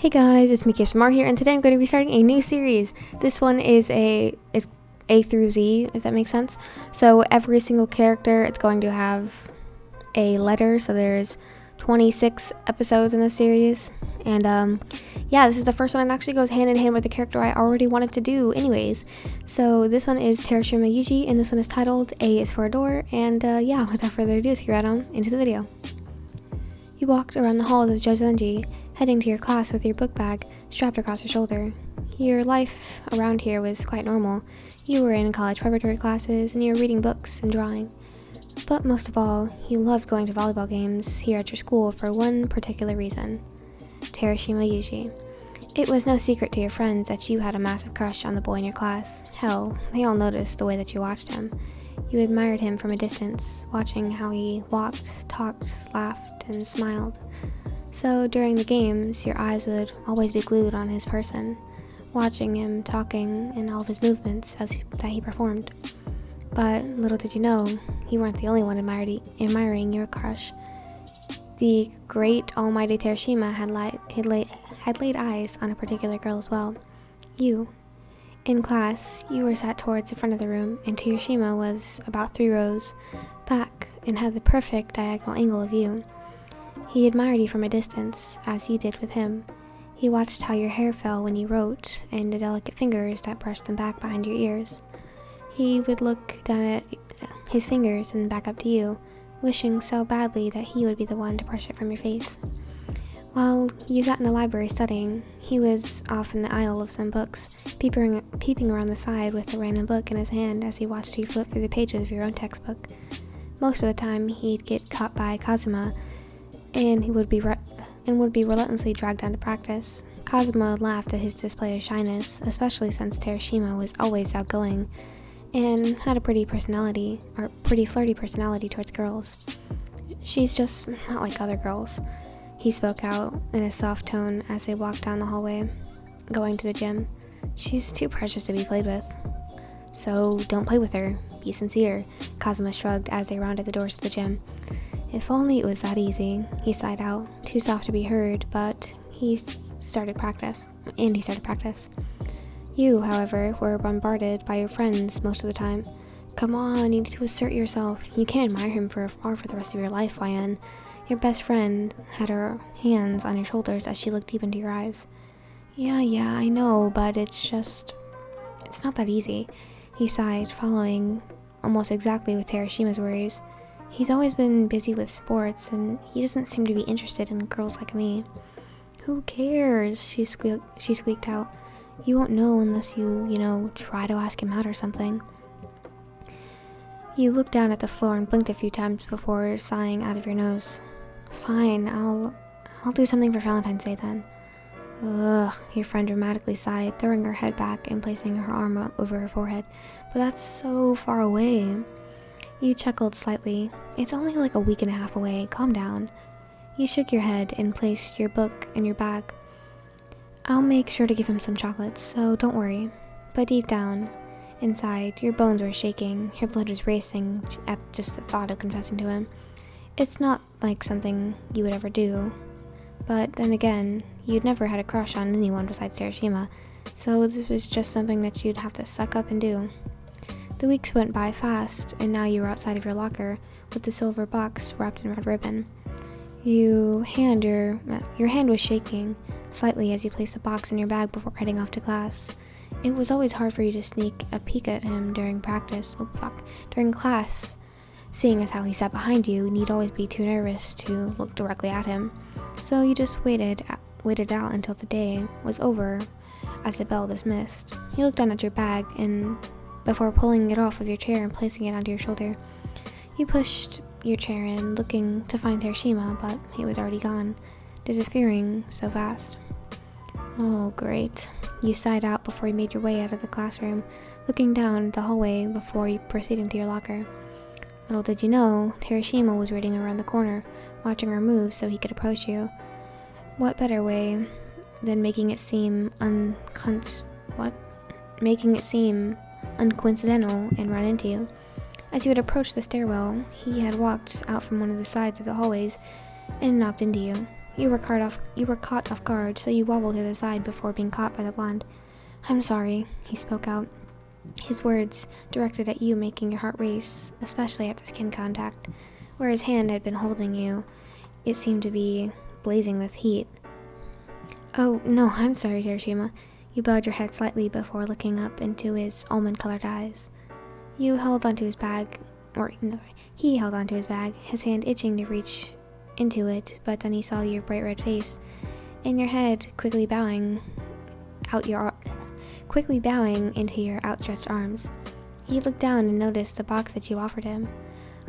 Hey guys, it's Miki Shamar here, and today I'm going to be starting a new series. This one is A through Z, if that makes sense. So every single character, it's going to have a letter. So there's 26 episodes in this series, and yeah, this is the first one that actually goes hand in hand with the character I already wanted to do anyways. So this one is Terushima Yuuji, and this one is titled A is for a Door, and yeah, without further ado, let's get right on into the video. You walked around the halls of Jozenji, heading to your class with your book bag strapped across your shoulder. Your life around here was quite normal. You were in college preparatory classes, and you were reading books and drawing. But most of all, you loved going to volleyball games here at your school for one particular reason: Terushima Yuuji. It was no secret to your friends that you had a massive crush on the boy in your class. Hell, they all noticed the way that you watched him. You admired him from a distance, watching how he walked, talked, laughed, and smiled. So during the games, your eyes would always be glued on his person, watching him talking and all of his movements that he performed. But little did you know, you weren't the only one admiring your crush. The great almighty Terushima had laid eyes on a particular girl as well. You. In class, you were sat towards the front of the room, and Terushima was about 3 rows back and had the perfect diagonal angle of you. He admired you from a distance, as you did with him. He watched how your hair fell when you wrote, and the delicate fingers that brushed them back behind your ears. He would look down at his fingers and back up to you, wishing so badly that he would be the one to brush it from your face. While you sat in the library studying, he was off in the aisle of some books, peeping around the side with a random book in his hand as he watched you flip through the pages of your own textbook. Most of the time, he'd get caught by Kazuma, and he would be relentlessly dragged down to practice. Kazuma laughed at his display of shyness, especially since Terushima was always outgoing and had a pretty flirty personality towards girls. "She's just not like other girls," he spoke out in a soft tone as they walked down the hallway, going to the gym. "She's too precious to be played with." "So don't play with her. Be sincere," Kazuma shrugged as they rounded the doors of the gym. "If only it was that easy," he sighed out, too soft to be heard, but he started practice. You, however, were bombarded by your friends most of the time. "Come on, you need to assert yourself. You can't admire him for the rest of your life, YN." Your best friend had her hands on your shoulders as she looked deep into your eyes. Yeah, I know, but it's not that easy," he sighed, following almost exactly with Terushima's worries. "He's always been busy with sports, and he doesn't seem to be interested in girls like me." "Who cares?" she squeaked out. "You won't know unless you try to ask him out or something." You looked down at the floor and blinked a few times before sighing out of your nose. "Fine, I'll do something for Valentine's Day then." "Ugh," your friend dramatically sighed, throwing her head back and placing her arm over her forehead. "But that's so far away." You chuckled slightly. "It's only like a week and a half away. Calm down." You shook your head and placed your book in your bag. "I'll make sure to give him some chocolates, so don't worry." But deep down, inside, your bones were shaking, your blood was racing at just the thought of confessing to him. It's not like something you would ever do. But then again, you'd never had a crush on anyone besides Terushima, so this was just something that you'd have to suck up and do. The weeks went by fast, and now you were outside of your locker with the silver box wrapped in red ribbon. Your hand was shaking slightly as you placed the box in your bag before heading off to class. It was always hard for you to sneak a peek at him during class, seeing as how he sat behind you, and you'd always be too nervous to look directly at him. So you just waited out until the day was over as the bell dismissed. You looked down at your bag and before pulling it off of your chair and placing it onto your shoulder. You pushed your chair in, looking to find Terushima, but he was already gone, disappearing so fast. "Oh, great," you sighed out before you made your way out of the classroom, looking down the hallway before proceeding to your locker. Little did you know, Terushima was waiting around the corner, watching her move so he could approach you. What better way than making it seem uncoincidental and run into you? As you had approached the stairwell, he had walked out from one of the sides of the hallways and knocked into you. You were caught off guard, so you wobbled to the side before being caught by the blonde. I'm sorry, he spoke out. His words directed at you, making your heart race, especially at the skin contact. Where his hand had been holding you, it seemed to be blazing with heat. Oh, no, I'm sorry, Terushima. You bowed your head slightly before looking up into his almond-colored eyes. You held onto his bag, he held onto his bag, his hand itching to reach into it, but then he saw your bright red face, and your head quickly bowing into your outstretched arms. He looked down and noticed the box that you offered him.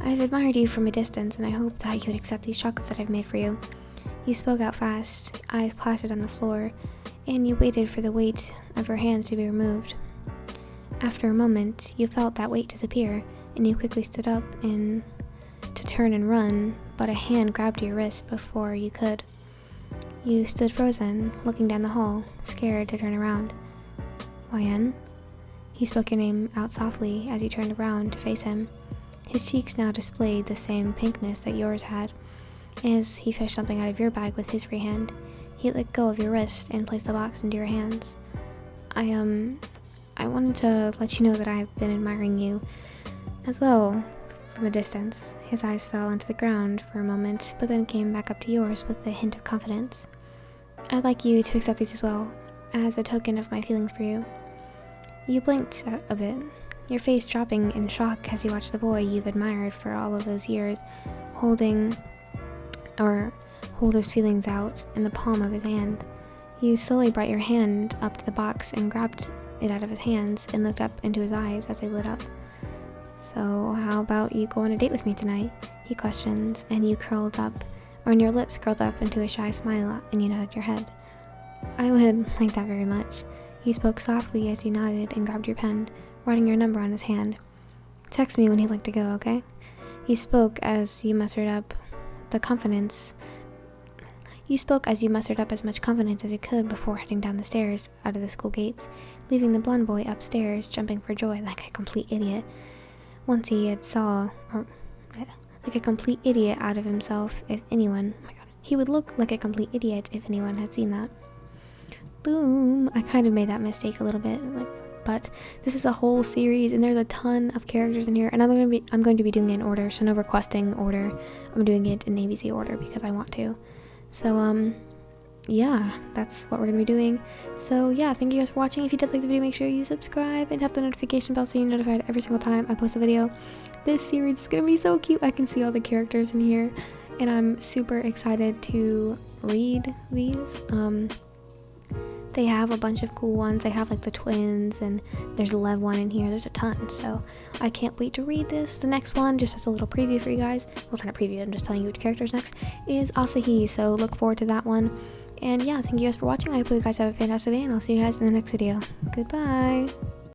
I've admired you from a distance, and I hope that you would accept these chocolates that I've made for you. You spoke out fast, eyes plastered on the floor, and you waited for the weight of her hands to be removed. After a moment, you felt that weight disappear, and you quickly stood up to turn and run, but a hand grabbed your wrist before you could. You stood frozen, looking down the hall, scared to turn around. Wyan? He spoke your name out softly as you turned around to face him. His cheeks now displayed the same pinkness that yours had. As he fished something out of your bag with his free hand, he let go of your wrist and placed the box into your hands. I wanted to let you know that I've been admiring you as well from a distance. His eyes fell onto the ground for a moment, but then came back up to yours with a hint of confidence. I'd like you to accept these as well, as a token of my feelings for you. You blinked a bit, your face dropping in shock as you watched the boy you've admired for all of those years hold his feelings out in the palm of his hand. You slowly brought your hand up to the box and grabbed it out of his hands and looked up into his eyes as they lit up. So how about you go on a date with me tonight? He questions, and your lips curled up into a shy smile, and you nodded your head. I would like that very much. You spoke softly as you nodded and grabbed your pen, writing your number on his hand. Text me when you'd like to go, okay? You spoke as you mustered up as much confidence as you could before heading down the stairs out of the school gates, leaving the blonde boy upstairs jumping for joy like a complete idiot. Like a complete idiot out of himself if anyone... Oh my god. He would look like a complete idiot if anyone had seen that. Boom! I kind of made that mistake a little bit, but this is a whole series and there's a ton of characters in here, and I'm going to be doing it in order, so no requesting order. I'm doing it in ABC order because I want to. So yeah, that's what we're gonna be doing. So yeah, thank you guys for watching. If you did like the video, make sure you subscribe and tap the notification bell so you're notified every single time I post a video. This series is gonna be so cute. I can see all the characters in here, and I'm super excited to read these. They have a bunch of cool ones. They have like the twins, and there's a Lev one in here. There's a ton, so I can't wait to read this. The next one, just as a little preview for you guys, well, it's not a preview, I'm just telling you which character's next, is Asahi, so look forward to that one. And yeah, thank you guys for watching. I hope you guys have a fantastic day, and I'll see you guys in the next video. Goodbye!